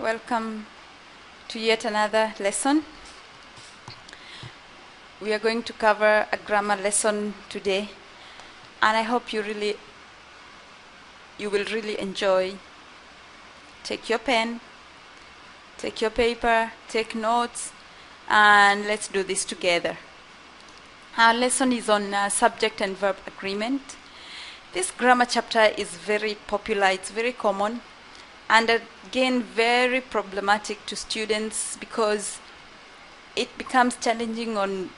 Welcome to yet another lesson. We are going to cover a grammar lesson today, and I hope you will really enjoy. Take your pen, take your paper, take notes, and let's do this together. Our lesson is on subject and verb agreement. This grammar chapter is very popular, it's very common, and again very problematic to students because it becomes challenging on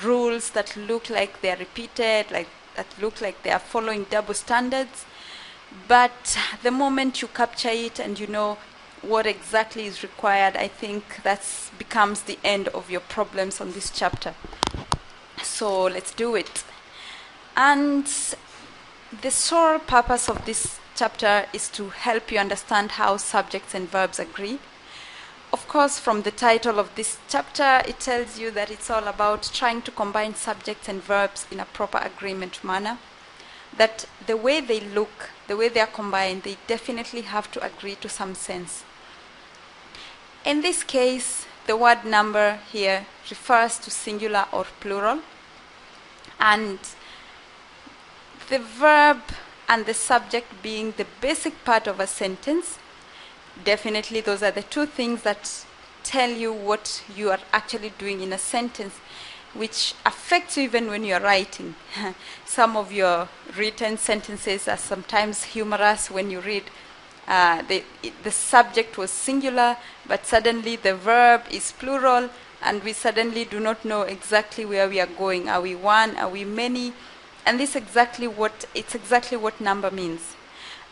rules that look like they are repeated, that look like they are following double standards. But the moment you capture it and you know what exactly is required, I think that becomes the end of your problems on this chapter. So let's do it. And the sole purpose of this chapter is to help you understand how subjects and verbs agree. Of course, from the title of this chapter, it tells you that it's all about trying to combine subjects and verbs in a proper agreement manner. That the way they look, the way they are combined, they definitely have to agree to some sense. In this case, the word number here refers to singular or plural, and the verb and the subject being the basic part of a sentence. Definitely those are the two things that tell you what you are actually doing in a sentence, which affects you even when you are writing. Some of your written sentences are sometimes humorous when you read the subject was singular, but suddenly the verb is plural, and we suddenly do not know exactly where we are going. Are we one? Are we many? And it's exactly what number means.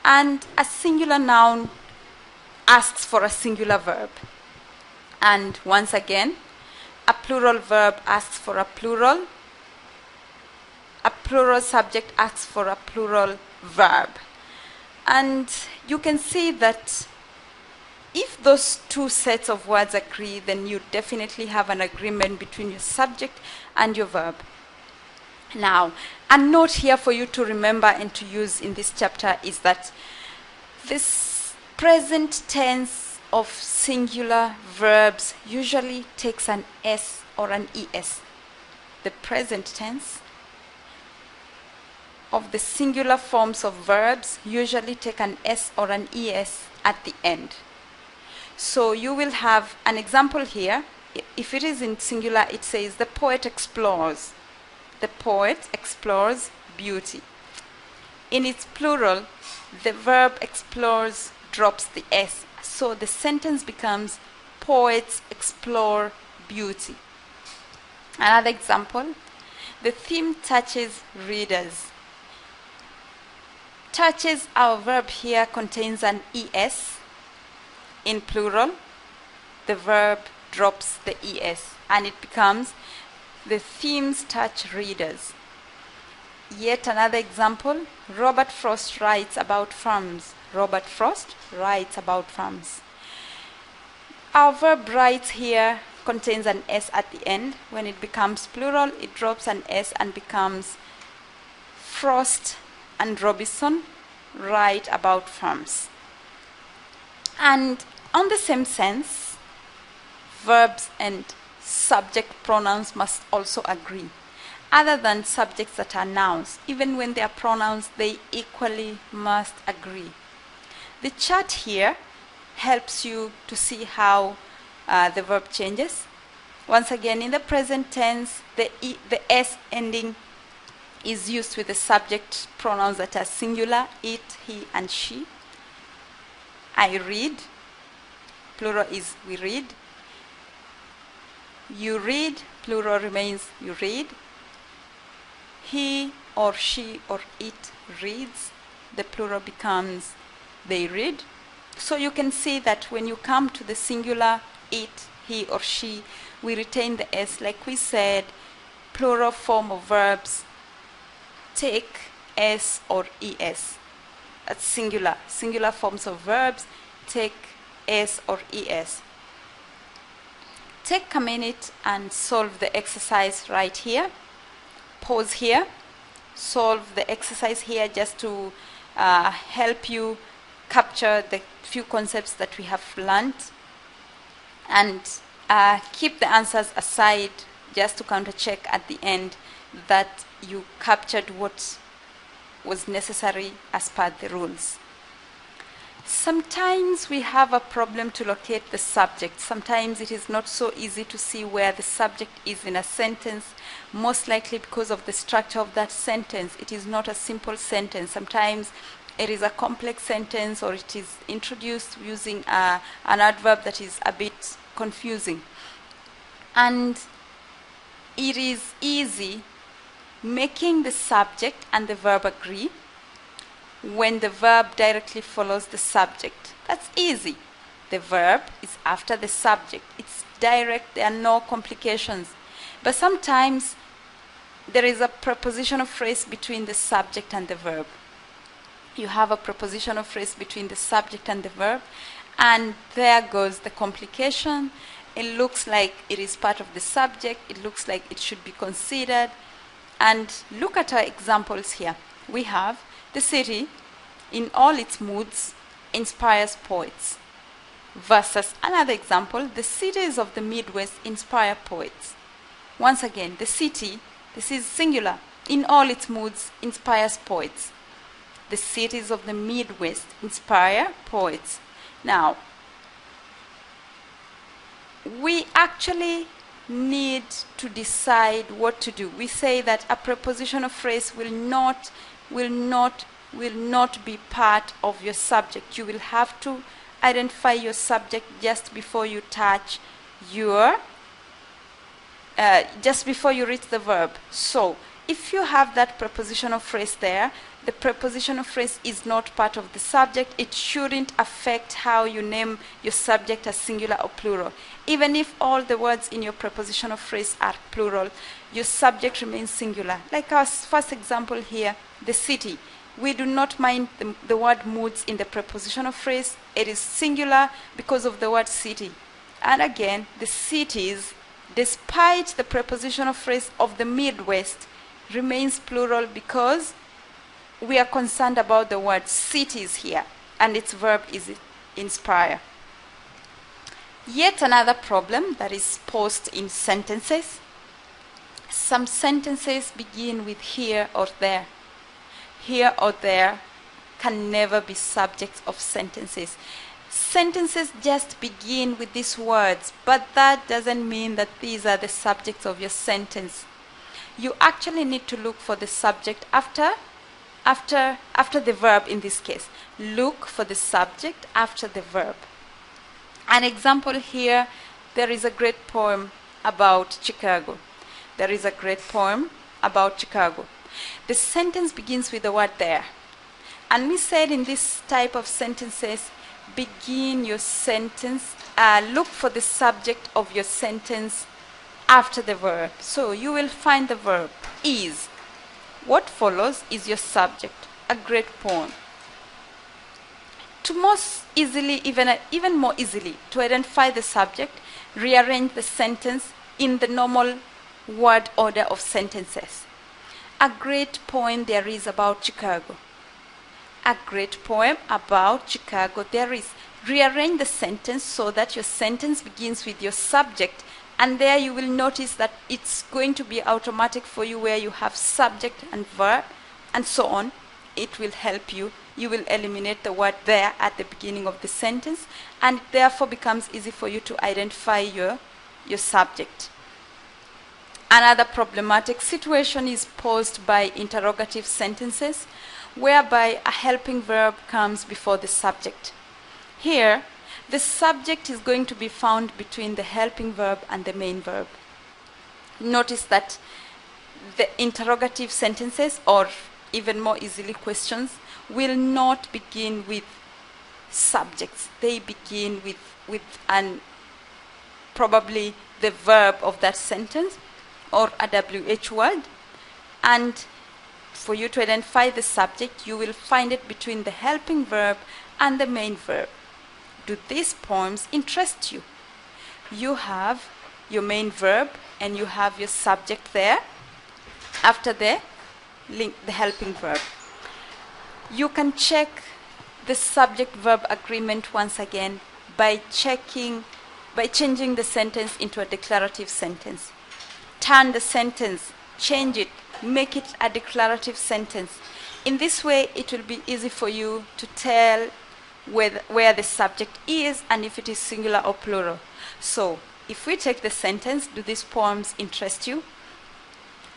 And a singular noun asks for a singular verb. And once again, a plural verb asks for a plural. A plural subject asks for a plural verb. And you can see that if those two sets of words agree, then you definitely have an agreement between your subject and your verb. Now, a note here for you to remember and to use in this chapter is that this present tense of singular verbs usually takes an S or an ES. The present tense of the singular forms of verbs usually take an S or an ES at the end. So you will have an example here. If it is in singular, it says the poet explores. The poet explores beauty. In its plural, the verb explores drops the S. So the sentence becomes poets explore beauty. Another example, the theme touches readers. Touches, our verb here, contains an ES. In plural, the verb drops the ES and it becomes the themes touch readers. Yet another example, Robert Frost writes about farms. Robert Frost writes about farms. Our verb writes here contains an S at the end. When it becomes plural, it drops an S and becomes Frost and Robinson write about farms. And on the same sense, verbs and subject pronouns must also agree. Other than subjects that are nouns, even when they are pronouns, they equally must agree. The chart here helps you to see how the verb changes. Once again, in the present tense, the S ending is used with the subject pronouns that are singular, it, he, and she. I read, plural is we read. You read, plural remains you read. He or she or it reads, the plural becomes they read. So you can see that when you come to the singular, it, he or she, we retain the S. Like we said, plural form of verbs take S or ES. That's singular. Singular forms of verbs take S or ES. Take a minute and solve the exercise right here. Pause here. Solve the exercise here just to help you capture the few concepts that we have learned, and keep the answers aside just to counter check at the end that you captured what was necessary as per the rules. Sometimes we have a problem to locate the subject. Sometimes it is not so easy to see where the subject is in a sentence, most likely because of the structure of that sentence. It is not a simple sentence. Sometimes it is a complex sentence, or it is introduced using an adverb that is a bit confusing. And it is easy making the subject and the verb agree when the verb directly follows the subject. That's easy. The verb is after the subject. It's direct, there are no complications. But sometimes there is a prepositional phrase between the subject and the verb. You have a prepositional phrase between the subject and the verb, and there goes the complication. It looks like it is part of the subject. It looks like it should be considered. And look at our examples here. We have the city, in all its moods, inspires poets. Versus another example, the cities of the Midwest inspire poets. Once again, the city, this is singular, in all its moods, inspires poets. The cities of the Midwest inspire poets. Now, we actually need to decide what to do. We say that a prepositional phrase will not be part of your subject. You will have to identify your subject just before you touch your, just before you reach the verb. So, if you have that prepositional phrase there, the prepositional phrase is not part of the subject. It shouldn't affect how you name your subject as singular or plural. Even if all the words in your prepositional phrase are plural, your subject remains singular. Like our first example here, the city. We do not mind the word moods in the prepositional phrase. It is singular because of the word city. And again, the cities, despite the prepositional phrase of the Midwest, remains plural because we are concerned about the word cities here, and its verb is inspire. Yet another problem that is posed in sentences. Some sentences begin with here or there. Here or there can never be subjects of sentences. Sentences just begin with these words, but that doesn't mean that these are the subjects of your sentence. You actually need to look for the subject after the verb in this case. Look for the subject after the verb. An example here, there is a great poem about Chicago. There is a great poem about Chicago. The sentence begins with the word there. And we said in this type of sentences, begin your sentence, look for the subject of your sentence after the verb. So you will find the verb is. What follows is your subject, a great poem. To most easily, even more easily, to identify the subject, rearrange the sentence in the normal word order of sentences. A great poem there is about Chicago. A great poem about Chicago there is. Rearrange the sentence so that your sentence begins with your subject, and there you will notice that it's going to be automatic for you where you have subject and verb and so on. It will help you. You will eliminate the word there at the beginning of the sentence, and it therefore becomes easy for you to identify your subject. Another problematic situation is posed by interrogative sentences, whereby a helping verb comes before the subject. Here, the subject is going to be found between the helping verb and the main verb. Notice that the interrogative sentences, or even more easily questions, will not begin with subjects. They begin with probably the verb of that sentence or a WH word. And for you to identify the subject, you will find it between the helping verb and the main verb. Do these poems interest you? You have your main verb and you have your subject there after the helping verb. You can check the subject-verb agreement once again by changing the sentence into a declarative sentence. Turn the sentence, change it, make it a declarative sentence. In this way, it will be easy for you to tell where the subject is and if it is singular or plural. So, if we take the sentence, do these poems interest you?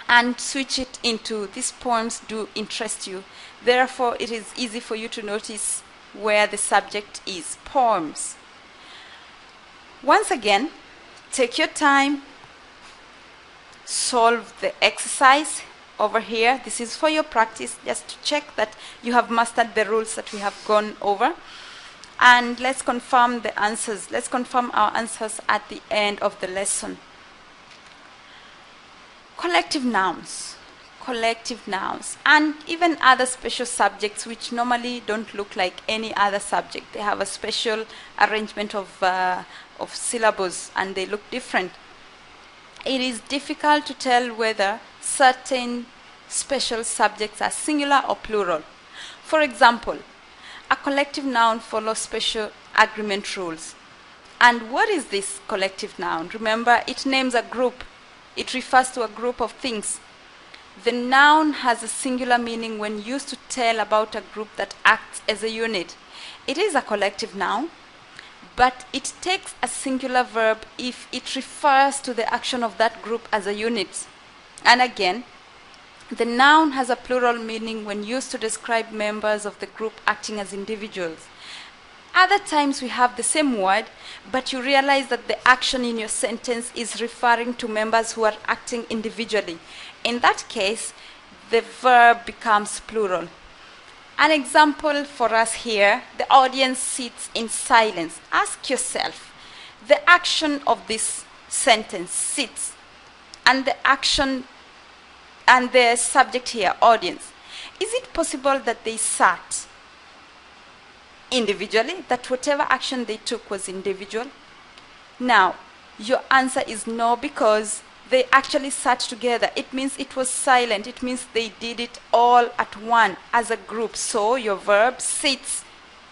And switch it into these poems do interest you. Therefore, it is easy for you to notice where the subject is. Poems. Once again, take your time, solve the exercise over here. This is for your practice, just to check that you have mastered the rules that we have gone over. And let's confirm the answers. Let's confirm our answers at the end of the lesson. Collective nouns, and even other special subjects which normally don't look like any other subject. They have a special arrangement of syllables and they look different. It is difficult to tell whether certain special subjects are singular or plural. For example, a collective noun follows special agreement rules. And what is this collective noun? Remember, it names a group. It refers to a group of things. The noun has a singular meaning when used to tell about a group that acts as a unit. It is a collective noun, but it takes a singular verb if it refers to the action of that group as a unit. And again, the noun has a plural meaning when used to describe members of the group acting as individuals. Other times we have the same word, but you realize that the action in your sentence is referring to members who are acting individually. In that case, the verb becomes plural. An example for us here, the audience sits in silence. Ask yourself, the action of this sentence, sits, and the action and the subject here, audience. Is it possible that they sat individually, that whatever action they took was individual? Now, your answer is no, because they actually sat together. It means it was silent. It means they did it all at one as a group. So your verb sits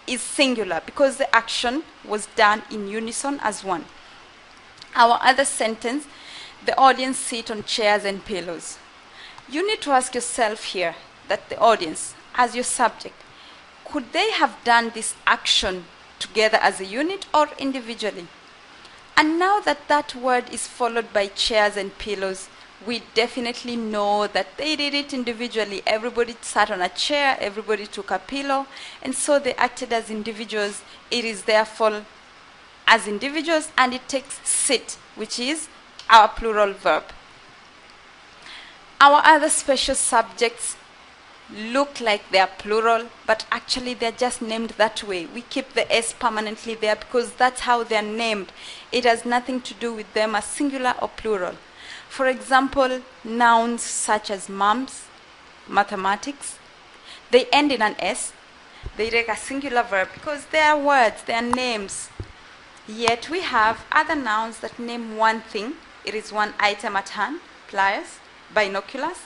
is singular because the action was done in unison as one. Our other sentence, the audience sit on chairs and pillows. You need to ask yourself here that the audience, as your subject, could they have done this action together as a unit or individually? And now that that word is followed by chairs and pillows, we definitely know that they did it individually. Everybody sat on a chair, everybody took a pillow, and so they acted as individuals. It is therefore as individuals, and it takes sit, which is our plural verb. Our other special subjects look like they are plural, but actually they're just named that way. We keep the S permanently there because that's how they're named. It has nothing to do with them as singular or plural. For example, nouns such as mums, mathematics, they end in an S. They take a singular verb because they are words, they are names. Yet we have other nouns that name one thing. It is one item at hand, pliers, binoculars.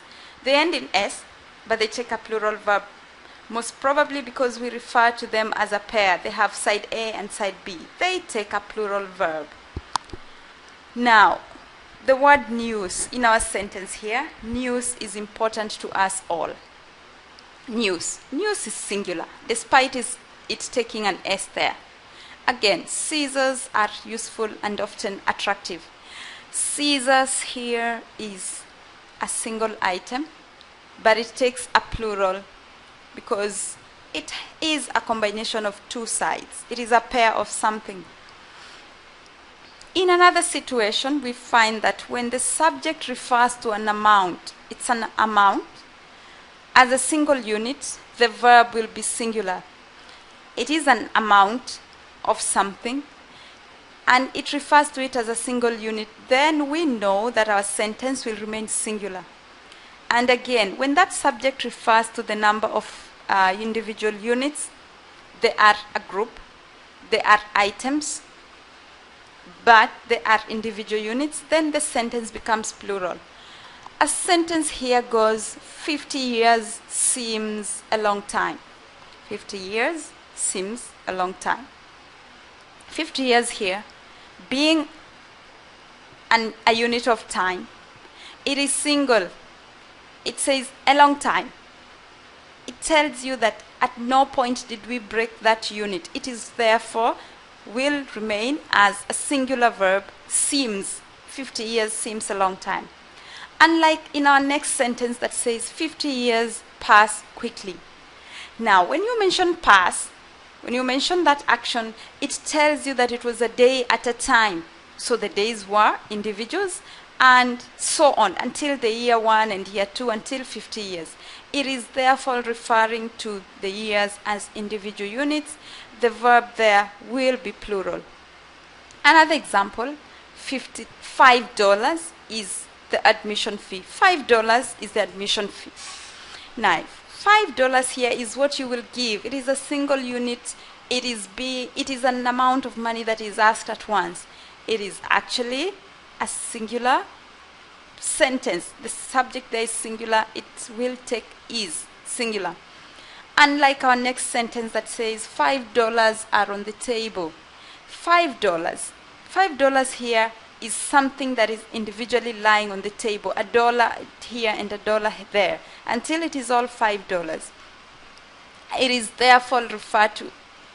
They end in S, but they take a plural verb, most probably because we refer to them as a pair. They have side A and side B. They take a plural verb. Now, the word news in our sentence here, news is important to us all. News. News is singular, despite it taking an S there. Again, scissors are useful and often attractive. Scissors here is a single item, but it takes a plural because it is a combination of two sides. It is a pair of something. In another situation, we find that when the subject refers to an amount, it's an amount. As a single unit, the verb will be singular. It is an amount of something, and it refers to it as a single unit. Then we know that our sentence will remain singular. And again, when that subject refers to the number of individual units, they are a group, they are items, but they are individual units, then the sentence becomes plural. A sentence here goes, 50 years seems a long time. 50 years seems a long time. 50 years here, being a unit of time, it is single. It says a long time. It tells you that at no point did we break that unit. It is therefore will remain as a singular verb, seems. 50 years seems a long time. Unlike in our next sentence that says 50 years pass quickly. Now, when you mention pass, when you mention that action, it tells you that it was a day at a time. So the days were individuals and so on until the year 1 and year 2 until 50 years. It is therefore referring to the years as individual units. The verb there will be plural. Another example, $5 is the admission fee. $5 is the admission fee. Now, $5 here is what you will give. It is a single unit. It is an amount of money that is asked at once. It is actually a singular sentence. The subject there is singular. It will take is singular. Unlike our next sentence that says $5 are on the table. $5. $5 here is something that is individually lying on the table. $1 here and $1 there. Until it is all $5. It is therefore referred to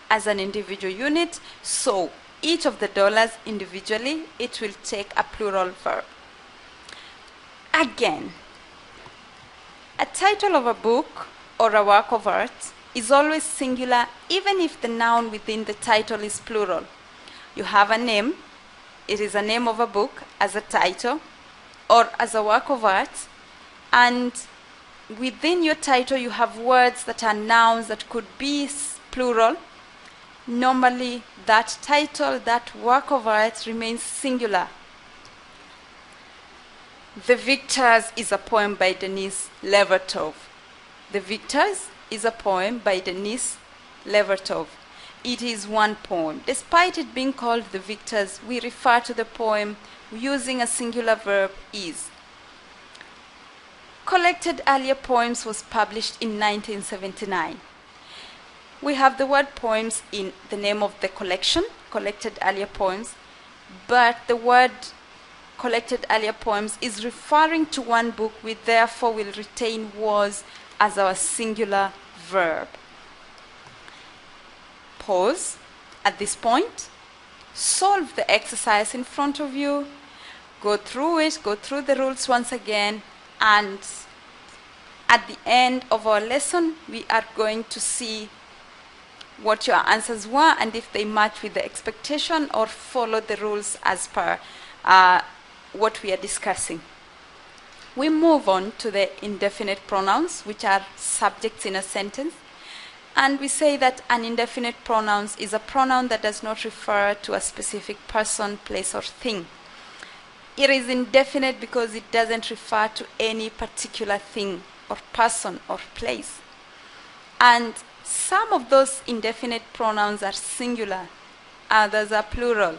as an individual unit. So each of the dollars individually, it will take a plural verb. Again, a title of a book or a work of art is always singular even if the noun within the title is plural. You have a name, it is a name of a book as a title or as a work of art, and within your title you have words that are nouns that could be plural. Normally that title, that work of art remains singular. The Victors is a poem by Denis Levertov. The Victors is a poem by Denis Levertov. It is one poem. Despite it being called The Victors, we refer to the poem using a singular verb is. Collected Earlier Poems was published in 1979. We have the word poems in the name of the collection, Collected Earlier Poems, but the word Collected Earlier Poems is referring to one book. We therefore will retain was as our singular verb. Pause at this point, solve the exercise in front of you, go through it, go through the rules once again, and at the end of our lesson, we are going to see what your answers were and if they match with the expectation or follow the rules as per what we are discussing. We move on to the indefinite pronouns, which are subjects in a sentence. And we say that an indefinite pronoun is a pronoun that does not refer to a specific person, place, or thing. It is indefinite because it doesn't refer to any particular thing or person or place. And some of those indefinite pronouns are singular, others are plural.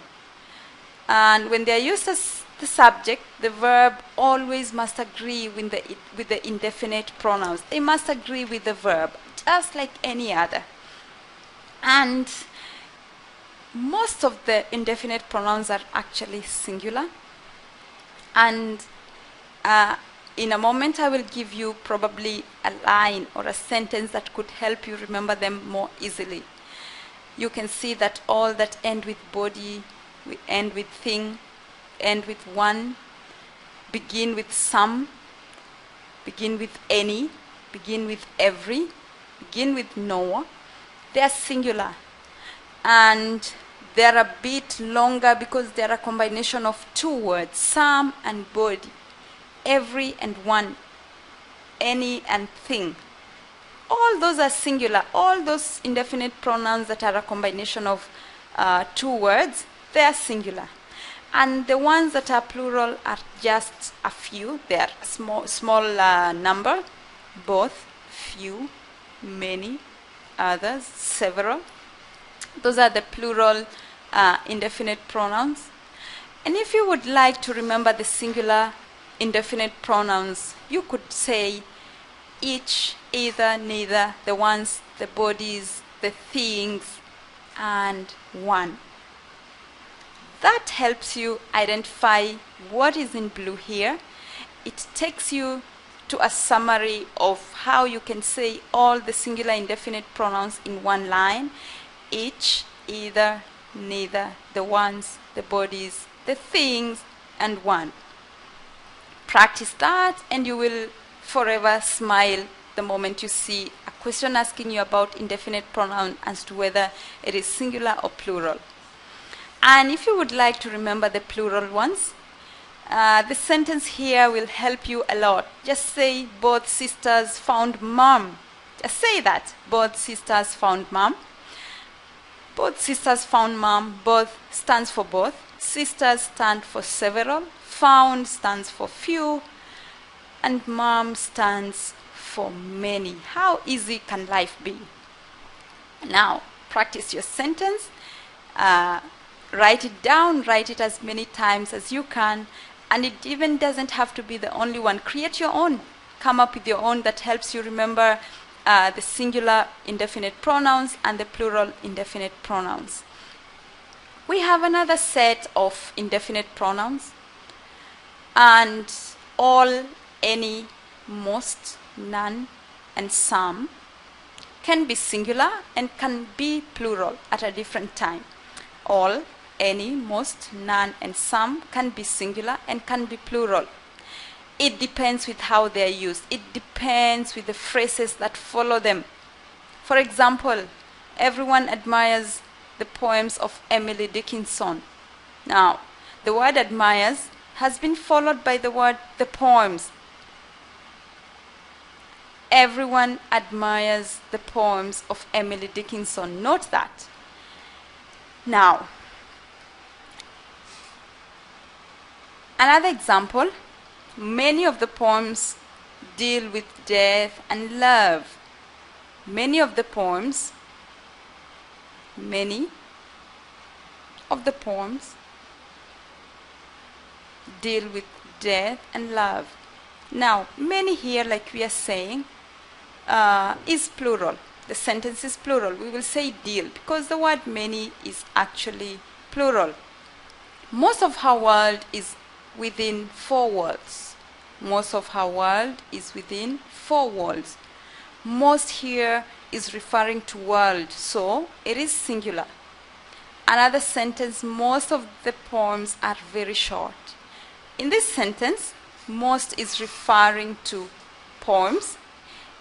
And when they are used as the subject, the verb always must agree with the indefinite pronouns. They must agree with the verb, just like any other. And most of the indefinite pronouns are actually singular. And in a moment, I will give you probably a line or a sentence that could help you remember them more easily. You can see that all that end with body, we end with thing, end with one, begin with some, begin with any, begin with every, begin with no. They are singular. And they're a bit longer because they're a combination of two words, some and body, every and one, any and thing. All those are singular. All those indefinite pronouns that are a combination of two words, they are singular. And the ones that are plural are just a few. They are a small number, both, few, many, others, several. Those are the plural indefinite pronouns. And if you would like to remember the singular indefinite pronouns, you could say each, either, neither, the ones, the bodies, the things, and one. That helps you identify what is in blue here. It takes you to a summary of how you can say all the singular indefinite pronouns in one line: each, either, neither, the ones, the bodies, the things, and one. Practice that and you will forever smile the moment you see a question asking you about indefinite pronoun as to whether it is singular or plural. And if you would like to remember the plural ones, the sentence here will help you a lot. Just say, both sisters found mom. Just say that. Both sisters found mom. Both sisters found mom. Both stands for both. Sisters stand for several. Found stands for few. And mom stands for many. How easy can life be? Now, practice your sentence. Write it down. Write it as many times as you can. And it even doesn't have to be the only one. Create your own. Come up with your own that helps you remember the singular indefinite pronouns and the plural indefinite pronouns. We have another set of indefinite pronouns. And all, any, most, none, and some can be singular and can be plural at a different time. All, any, most, none, and some can be singular and can be plural. It depends with how they are used. It depends with the phrases that follow them. For example, everyone admires the poems of Emily Dickinson. Now, the word admires has been followed by the word the poems. Everyone admires the poems of Emily Dickinson. Note that. Now, another example, many of the poems deal with death and love. Many of the poems deal with death and love. Now, many here, like we are saying, is plural. The sentence is plural. We will say deal because the word many is actually plural. Most of our world is within 4 words. Most of our world is within 4 words. Most here is referring to world, so it is singular. Another sentence, most of the poems are very short. In this sentence, most is referring to poems.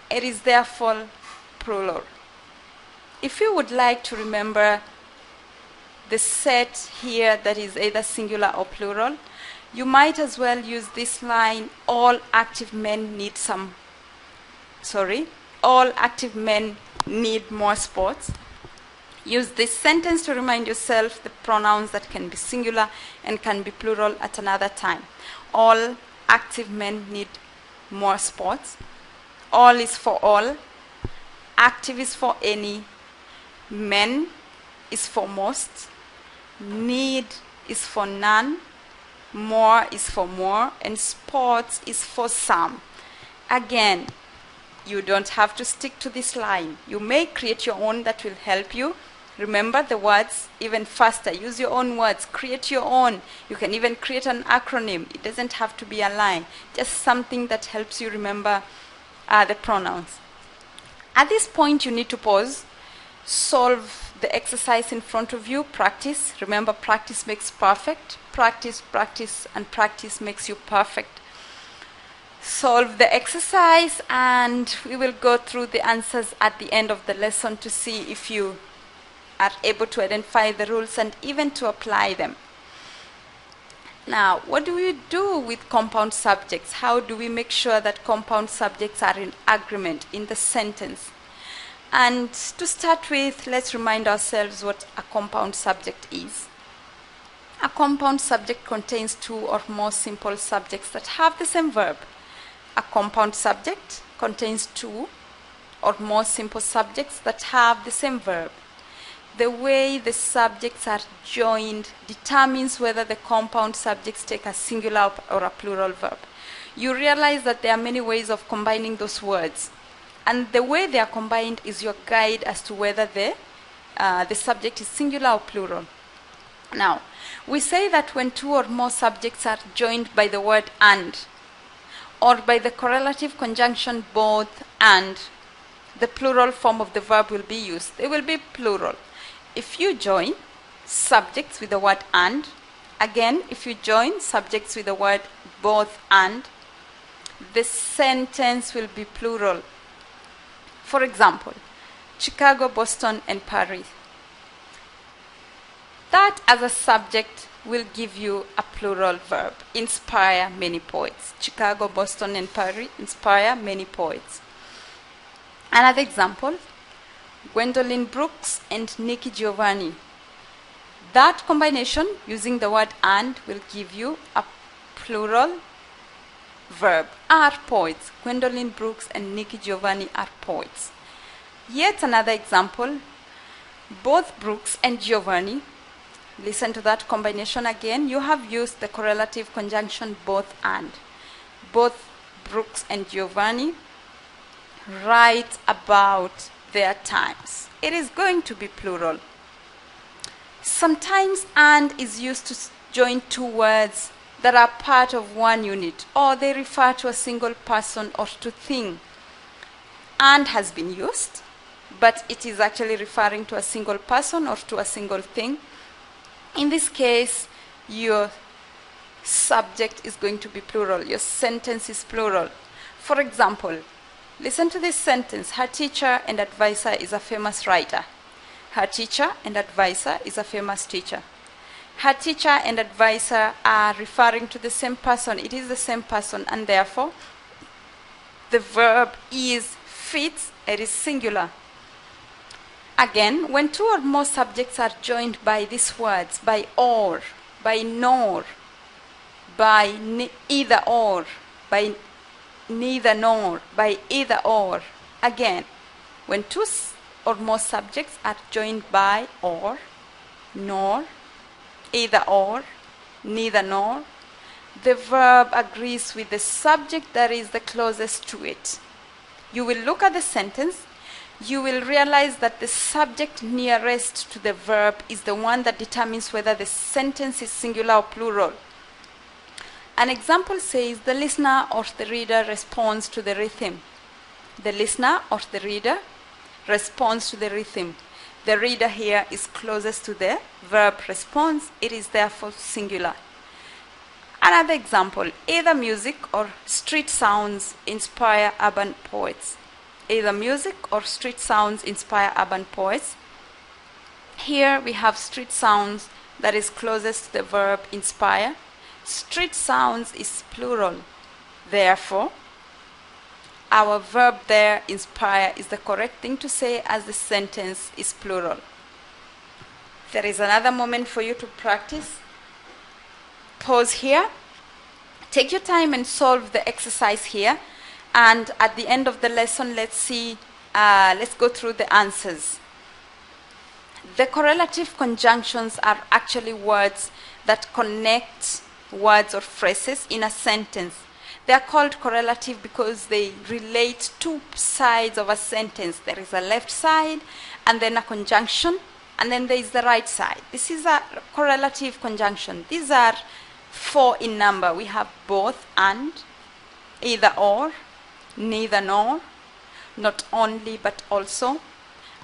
It is therefore plural. If you would like to remember the set here that is either singular or plural, you might as well use this line, all active men need more sports. Use this sentence to remind yourself the pronouns that can be singular and can be plural at another time. All active men need more sports. All is for all. Active is for any. Men is for most. Need is for none. More is for more. And sports is for some. Again, you don't have to stick to this line. You may create your own that will help you remember the words even faster. Use your own words. Create your own. You can even create an acronym. It doesn't have to be a line. Just something that helps you remember the pronouns. At this point, you need to pause. Solve the exercise in front of you. Practice. Remember, practice makes perfect. Practice, practice, and practice makes you perfect. Solve the exercise, and we will go through the answers at the end of the lesson to see if you are able to identify the rules and even to apply them. Now, what do we do with compound subjects? How do we make sure that compound subjects are in agreement in the sentence? And to start with, let's remind ourselves what a compound subject is. A compound subject contains 2 or more simple subjects that have the same verb. A compound subject contains 2 or more simple subjects that have the same verb. The way the subjects are joined determines whether the compound subjects take a singular or a plural verb. You realize that there are many ways of combining those words. And the way they are combined is your guide as to whether the subject is singular or plural. Now, we say that when two or more subjects are joined by the word and, or by the correlative conjunction both and, the plural form of the verb will be used. They will be plural. If you join subjects with the word and, again, if you join subjects with the word both and, the sentence will be plural. For example, Chicago, Boston, and Paris. That as a subject will give you a plural verb. Inspire many poets. Chicago, Boston, and Paris inspire many poets. Another example, Gwendolyn Brooks and Nikki Giovanni. That combination using the word and will give you a plural verb. Are poets. Gwendolyn Brooks and Nikki Giovanni are poets. Yet another example, both Brooks and Giovanni. Listen to that combination again. You have used the correlative conjunction both and. Both Brooks and Giovanni write about their times. It is going to be plural. Sometimes and is used to join two words that are part of one unit, or they refer to a single person or to thing. And has been used, but it is actually referring to a single person or to a single thing. In this case, your subject is going to be plural. Your sentence is plural. For example, listen to this sentence. Her teacher and advisor is a famous writer. Her teacher and advisor is a famous teacher. Her teacher and advisor are referring to the same person. It is the same person, and therefore, the verb is fits. It is singular. Again, when two or more subjects are joined by these words, by or, by nor, by either or, by neither nor, by either or. Again, when two or more subjects are joined by or, nor, either or, neither nor, the verb agrees with the subject that is the closest to it. You will look at the sentence. You will realize that the subject nearest to the verb is the one that determines whether the sentence is singular or plural. An example says, the listener or the reader responds to the rhythm. The listener or the reader responds to the rhythm. The reader here is closest to the verb response. It is therefore singular. Another example, either music or street sounds inspire urban poets. Either music or street sounds inspire urban poets. Here we have street sounds that is closest to the verb inspire. Street sounds is plural. Therefore, our verb there, inspire, is the correct thing to say as the sentence is plural. There is another moment for you to practice. Pause here. Take your time and solve the exercise here. And at the end of the lesson, let's go through the answers. The correlative conjunctions are actually words that connect words or phrases in a sentence. They are called correlative because they relate two sides of a sentence. There is a left side, and then a conjunction, and then there is the right side. This is a correlative conjunction. These are 4 in number. We have both and, either or, neither nor, not only but also,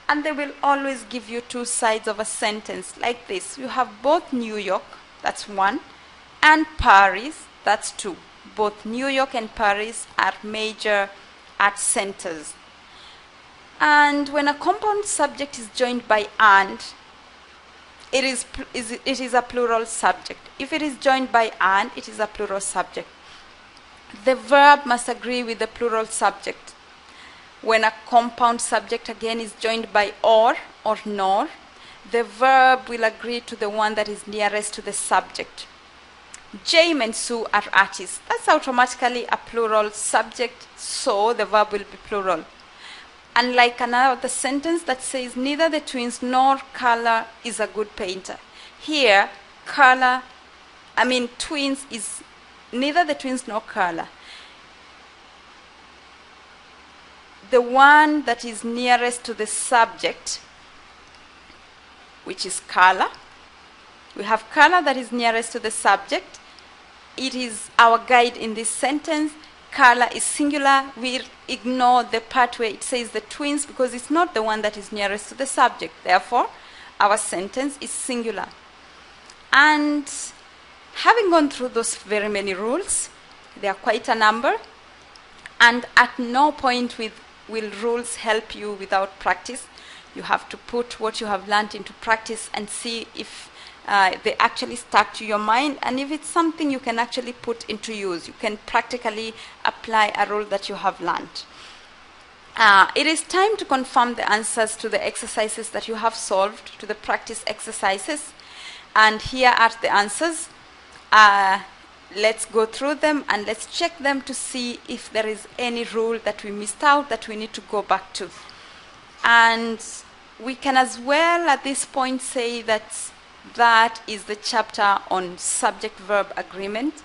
and they will always give you two sides of a sentence like this. You have both New York, that's 1, and Paris, that's 2. Both New York and Paris are major art centers. And when a compound subject is joined by and, it is a plural subject. If it is joined by and, it is a plural subject. The verb must agree with the plural subject. When a compound subject again is joined by or nor, the verb will agree to the one that is nearest to the subject. James and Sue are artists. That's automatically a plural subject, so the verb will be plural. Unlike another sentence that says neither the twins nor Carla is a good painter. Here, twins is neither the twins nor Carla. the one that is nearest to the subject, which is color. We have color that is nearest to the subject. It is our guide in this sentence. Color is singular. We ignore the part where it says the twins because it's not the one that is nearest to the subject. Therefore, our sentence is singular. And having gone through those very many rules, there are quite a number, and at no point will rules help you without practice. You have to put what you have learned into practice and see if they actually stuck to your mind, and if it's something you can actually put into use. You can practically apply a rule that you have learned. It is time to confirm the answers to the exercises that you have solved, to the practice exercises. And here are the answers. Let's go through them and let's check them to see if there is any rule that we missed out that we need to go back to. And we can as well at this point say that that is the chapter on subject-verb agreement.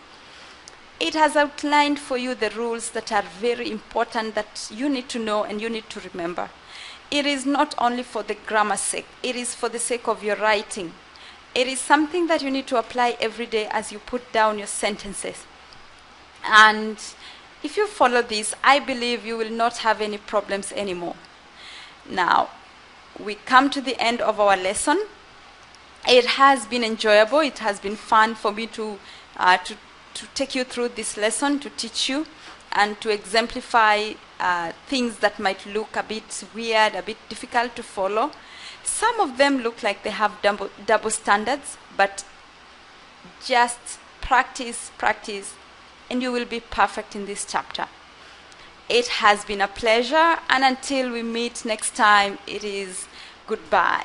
It has outlined for you the rules that are very important that you need to know and you need to remember. It is not only for the grammar's sake, it is for the sake of your writing. It is something that you need to apply every day as you put down your sentences. And if you follow this, I believe you will not have any problems anymore. Now, we come to the end of our lesson. It has been enjoyable. It has been fun for me to take you through this lesson, to teach you, and to exemplify things that might look a bit weird, a bit difficult to follow. Some of them look like they have double standards, but just practice, and you will be perfect in this chapter. It has been a pleasure, and until we meet next time, it is goodbye.